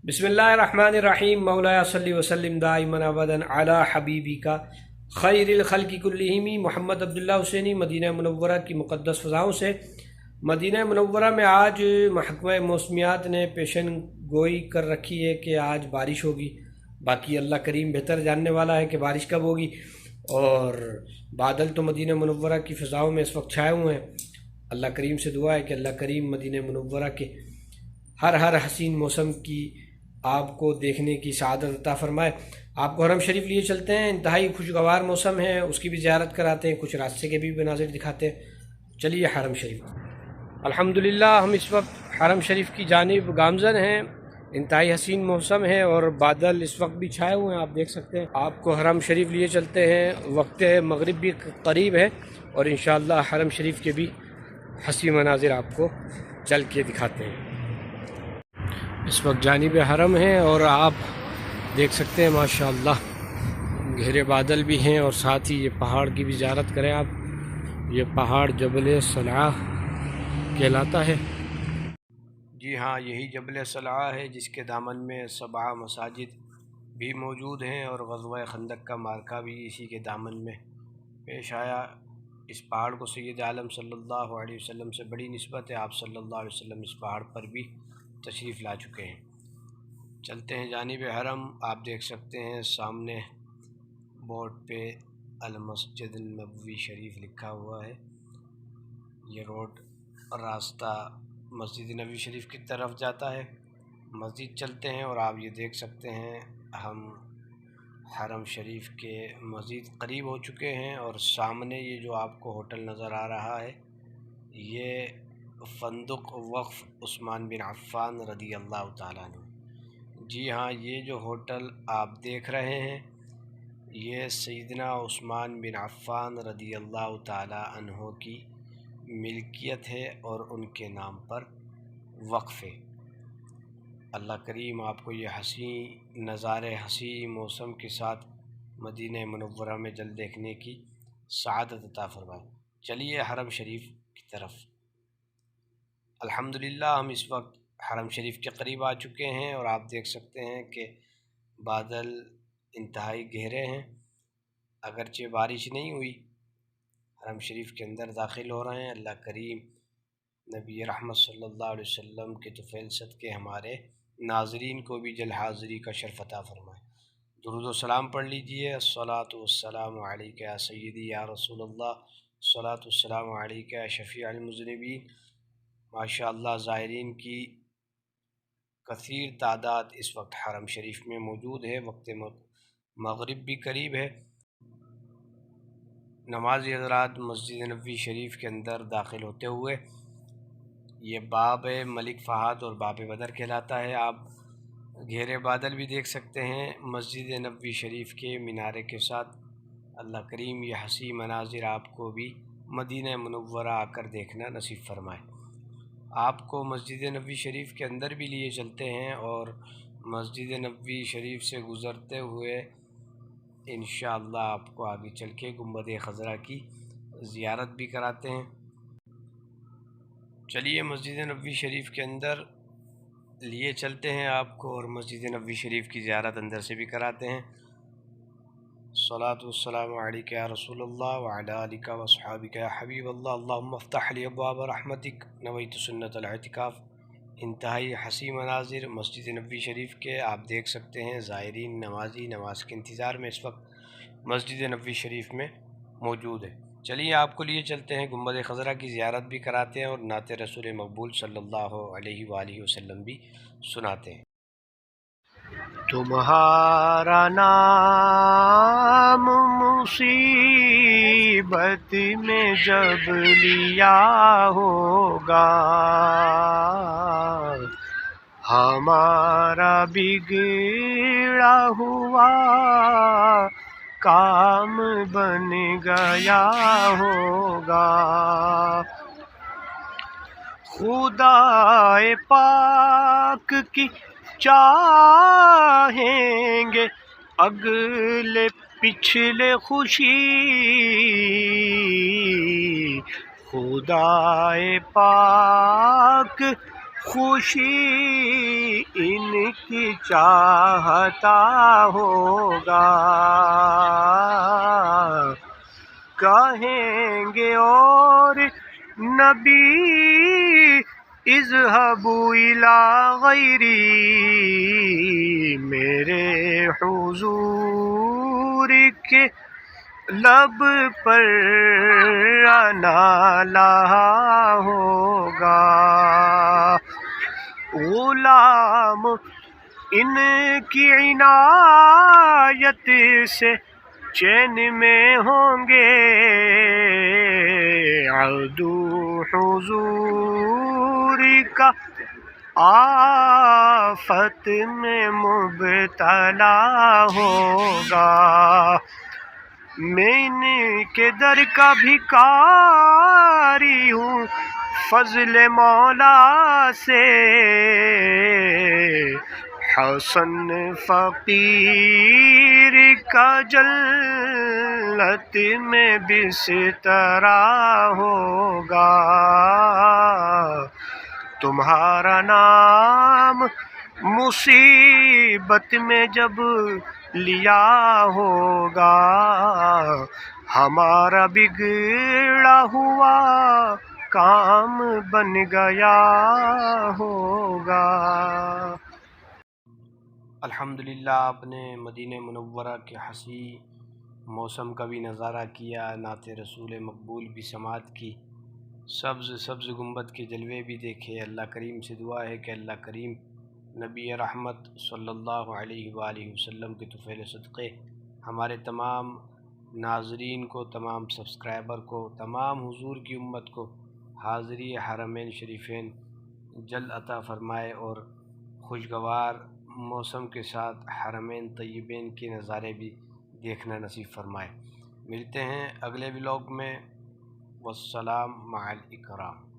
बिस्मिल्लाहिर्रहमानिर्रहीम मौलाया सल्ली वसल्लिम दाइमन अबदन अला हबीबी का खैरिल खल्क़ि कुल्लिहिम मोहम्मद अब्दुल्लाह हुसैनी मदीना मुनव्वरा की मुक़द्दस फ़ज़ाओं से। मदीना मुनव्वरा में आज महकमा मौसमियात ने पेशन गोई कर रखी है कि आज बारिश होगी। बाकी अल्लाह करीम बेहतर जानने वाला है कि बारिश कब होगी। और बादल तो मदीना मुनव्वरा की फ़ज़ाओं में इस वक्त छाए हुए हैं। अल्लाह करीम से दुआ है कि अल्लाह करीम मदीना मुनव्वरा के हर हसीन मौसम की आपको देखने की सआदत अता फ़रमाए। आपको हरम शरीफ लिए चलते हैं, इंतहाई खुशगवार मौसम है, उसकी भी ज़ियारत कराते हैं, कुछ रास्ते के भी मनाज़िर दिखाते हैं। चलिए हरम शरीफ। अल्हम्दुलिल्लाह हम इस वक्त हरम शरीफ की जानिब गामज़न हैं। इंतहाई हसीन मौसम है और बादल इस वक्त भी छाए हुए हैं, आप देख सकते हैं। आपको हरम शरीफ लिए चलते हैं, वक्त मगरिब भी करीब है और इंशाअल्लाह हरम शरीफ के भी हसी मनाज़िर आपको चल के दिखाते हैं। इस वक्त जानिब हरम है और आप देख सकते हैं माशाअल्लाह गहरे बादल भी हैं और साथ ही ये पहाड़ की भी ज़ियारत करें आप। ये पहाड़ जबल सलाह कहलाता है। जी हाँ, यही जबल सलाह है जिसके दामन में 7 मसाजिद भी मौजूद हैं और ग़ज़वा खंदक का मार्का भी इसी के दामन में पेश आया। इस पहाड़ को सैयद आलम सल्लल्लाहु अलैहि वसल्लम से बड़ी निस्बत है। आप सल्लल्लाहु अलैहि वसल्लम इस पहाड़ पर भी तशरीफ़ ला चुके हैं। चलते हैं जानिब हरम। आप देख सकते हैं सामने बोर्ड पे अल मस्जिद नबवी शरीफ लिखा हुआ है। ये रोड रास्ता मस्जिद नबवी शरीफ की तरफ जाता है। मस्जिद चलते हैं और आप ये देख सकते हैं हम हरम शरीफ के मज़ीद करीब हो चुके हैं और सामने ये जो आपको होटल नज़र आ रहा है ये फंदुक वक्फ उस्मान बिन अफ़्फ़ान रदी अल्लाह ताला अन्हु। जी हाँ, ये जो होटल आप देख रहे हैं ये सैयदना उस्मान बिन अफ़्फ़ान रदी अल्लाह ताला अन्हु की मिल्कियत है और उनके नाम पर वक्फ़ है। अल्लाह करीम आपको ये हसी नज़ारे हसी मौसम के साथ मदीना मुनव्वरा में जल देखने की सआदत अता फ़रमाए। चलिए हरम शरीफ की तरफ। अल्हम्दुलिल्लाह हम इस वक्त हरम शरीफ के करीब आ चुके हैं और आप देख सकते हैं कि बादल इंतहाई गहरे हैं। अगरचे बारिश नहीं हुई, हरम शरीफ के अंदर दाखिल हो रहे हैं। अल्लाह करीम नबी रहमत सल्लल्लाहु अलैहि वसल्लम के तुफ़ैल सदके हमारे नाज़रीन को भी जल हाज़री का शर्फ़ अता फ़रमाए। दुरूद व सलाम पढ़ लीजिए। अस्सलातु वस्सलामु अलैका या सय्यदी या रसूलल्लाह, अस्सलातु वस्सलामु अलैका या शफ़ीअल मुज़निबीन। माशाअल्लाह ज़ायरीन की कसीर तादाद इस वक्त हरम शरीफ में मौजूद है। वक्त मगरिब भी करीब है। नमाज़ी हज़रात मस्जिद नबवी शरीफ के अंदर दाखिल होते हुए ये बाब मलिक फ़हद और बाब बदर कहलाता है। आप घेरे बादल भी देख सकते हैं मस्जिद नबवी शरीफ के मीनारे के साथ। अल्लाह करीम ये हसी मनाजिर आपको भी मदीना मुनव्वरा आकर देखना नसीब फरमाए। आपको मस्जिद नबवी शरीफ के अंदर भी लिए चलते हैं और मस्जिद नबवी शरीफ से गुज़रते हुए इंशाअल्लाह आपको आगे चल के गुंबद खज़रा की ज़ियारत भी कराते हैं। चलिए मस्जिद नबवी शरीफ के अंदर लिए चलते हैं आपको और मस्जिद नबवी शरीफ की ज़ियारत अंदर से भी कराते हैं। सलातु वस्सलामु अलैका या रसूलल्लाह व अला आलिका व अस्हाबिका या हबीबल्लाह, अल्लाहुम्मा अफ्तह ली अब्वाब रहमतिक नवैतु सुन्नतल इतिकाफ़। इंतहाई हसी मनाजिर मस्जिद नबवी शरीफ के आप देख सकते हैं। ज़ायरीन नमाजी नमाज के इंतज़ार में इस वक्त मस्जिद नबवी शरीफ में मौजूद है। चलिए आपको लिए चलते हैं, गुंबद खज़रा की ज़ियारत भी कराते हैं और नात रसूल मकबूल सल्लल्लाहु अलैहि वसल्लम भी सुनाते हैं। तुम्हारा नाम मुसीबत में जब लिया होगा, हमारा बिगड़ा हुआ काम बन गया होगा। खुदाए पाक की चाहेंगे अगले पिछले खुशी, खुदाए पाक خوشی ان کی چاہتا ہوگا، کہیں گے اور نبی اذهبوا الی غیری، میرے حضور کے لب پر آنا لا ہوگا، غلام ان کی عنایت سے چین میں ہوں گے، عدو حضور کا آفت میں مبتلا ہوگا، میں ان کے در کا بھکاری ہوں، فضل مولا سے حسن فقیر کا جنت میں بسترا ہوگا، تمہارا نام مصیبت میں جب لیا ہوگا، ہمارا بگڑا ہوا کام بن گیا ہوگا۔ الحمدللہ آپ نے مدینہ منورہ کے حسین موسم کا بھی نظارہ کیا، نعت رسول مقبول بھی سماعت کی، سبز سبز گنبد کے جلوے بھی دیکھے۔ اللہ کریم سے دعا ہے کہ اللہ کریم نبی رحمت صلی اللہ علیہ وآلہ وسلم کے طفیل صدقے ہمارے تمام ناظرین کو، تمام سبسکرائبر کو، تمام حضور کی امت کو حاضری حرمین شریفین جلد عطا فرمائے اور خوشگوار موسم کے ساتھ حرمین طیبین کے نظارے بھی دیکھنا نصیب فرمائے۔ ملتے ہیں اگلے ولاگ میں، والسلام مع الاکرام۔